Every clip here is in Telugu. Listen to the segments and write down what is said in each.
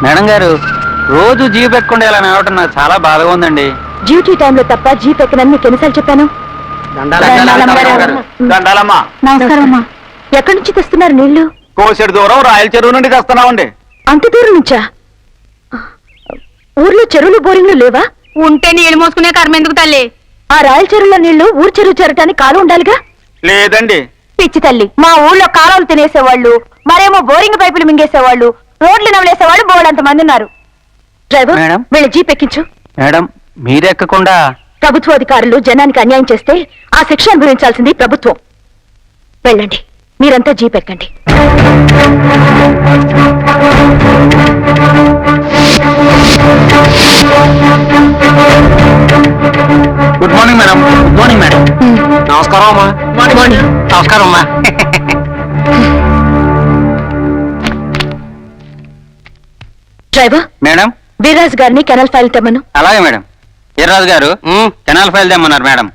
మేడం గారు రోజు జీప్ ఎక్కకుండా ఇలా నడవటం నాకు చాలా బాధగా ఉందండి. డ్యూటీ టైంలో తప్ప జీప్ ఎక్కనని మీకు ఎన్నిసార్లు చెప్పాను? నమస్కారమ్మా. ఎక్కడి నుంచి తెస్తున్నారు నీళ్లు? కోసెడు దూరం రాయల చెరువు నుండి తెస్తున్నామండి. అంత దూరం నుంచా? ఊర్లో చెరువులు బోరింగ్లు లేవా? ఉంటే నీళ్ళు మోసుకునే కర్మ ఎందుకు తల్లి? ఆ రాయల చెరువుల నీళ్లు ఊరు చెరువు చేరటానికి కాలు ఉండాలిగా. లేదండి. పిచ్చి తల్లి, మా ఊళ్ళో కాలువలు తినేసేవాళ్ళు, మరేమో బోరింగ్ పైపులు మింగేసేవాళ్ళు, రోడ్లు నవలేసేవాళ్ళు బోర్డంత మంది ఉన్నారు. డ్రైవర్ మేడం, వీళ్ళ జీప్ ఎక్కించు. మేడం మీరెక్కకుండా. ప్రభుత్వ అధికారులు జనానికి అన్యాయం చేస్తే ఆ శిక్ష అనుభవించాల్సింది ప్రభుత్వం. వెళ్ళండి, మీరంతా జీప్ ఎక్కండి. Good morning madam. Good morning madam. నమస్కారం అమ్మా. మార్నింగ్. నమస్కారం అమ్మా. డ్రైవర్ మేడం, వీర్రాజు గారిని కెనాల్ ఫైల్ తెమ్మను. అలాగే మేడం. వీర్రాజు గారు కెనాల్ ఫైల్ తెమ్మన్నారు మేడం.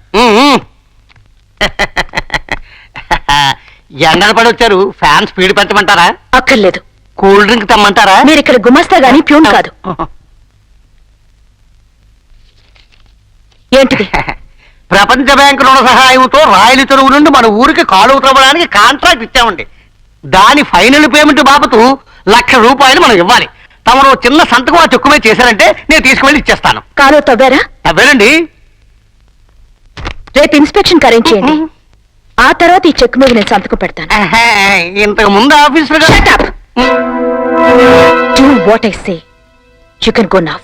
ఎండలు పడి వచ్చారు, ఫ్యాన్ స్పీడ్ పెంచమంటారా? అక్కర్లేదు. కూల్ డ్రింక్ తెమ్మంటారా? మీరు ఇక్కడ గుమస్తా గాని ప్యూన్ కాదు. ఏంటిది? ప్రపంచ బ్యాంకు రుణ సహాయంతో రాయల చెరువు నుండి మన ఊరికి కాలువ త్రవ్వడానికి కాంట్రాక్ట్ ఇచ్చామండి. దాని ఫైనల్ పేమెంట్ బాబతు ₹1,00,000 మనం ఇవ్వాలి. తమరు చిన్న సంతకం ఆ చెక్కు మీద చేశారంటే నేను తీసుకువెళ్ళి ఇచ్చేస్తాను. కాలువ తవ్వారా? అవేనండి. రేపు ఇన్స్పెక్షన్ అరేంజ్ చేయండి. ఆ తర్వాత ఈ చెక్ మీద నేను సంతకం పెడతాను. ఇంతకు ముందు ఆఫీసులో Do what I say. You can go now.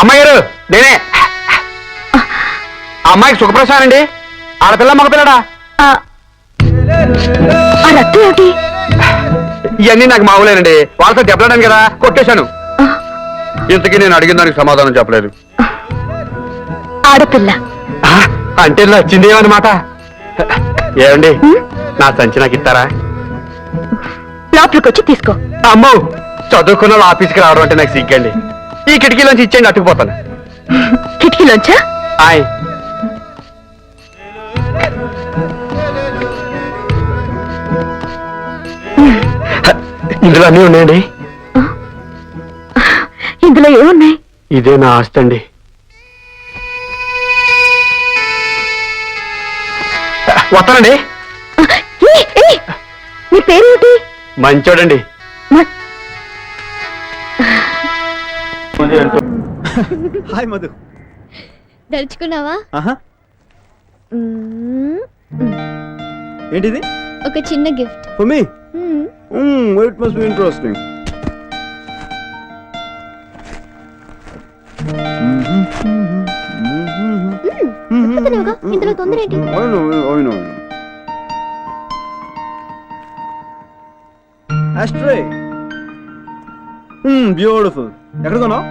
అమ్మాయి గారు, నేనే. అమ్మాయికి సుఖప్రసాద్ అండి. ఆడపిల్ల మగపిల్లడా? ఆ రక్తం ఏమిటి? ఇవన్నీ నాకు మామూలేనండి. వాళ్ళతో చెప్పలేను కదా, కొట్టేశాను. ఇంతకీ నేను అడిగిన దానికి సమాధానం చెప్పలేదు. ఆడపిల్ల అంటే నచ్చిందేమన్నమాట. ఏమండి, నా సంచి నాకు ఇస్తారా? లోపలికి వచ్చి తీసుకో. అమ్మో, చదువుకున్న వాళ్ళు ఆఫీస్కి రావడం అంటే నాకు సిగ్గండి. ఈ కిటికీలోంచి ఇచ్చేయండి, అట్టుకుపోతాను. కిటికీలోంచా? ఆయ్. ఇందులో అన్నీ ఉన్నాయండి. ఇందులో ఏమున్నాయి? ఇదే నా ఆస్తి అండి. వస్తానండి. నీ పేరేమిటి? మంచోడండి. హాయ్ మధు. దలుచుకున్నావా? ఏంటిది? ఒక చిన్న gift for me. It must be interesting. ఇందులో తొందర ఏంటి? బ్యూటిఫుల్. ఎక్కడ కొన్నావు?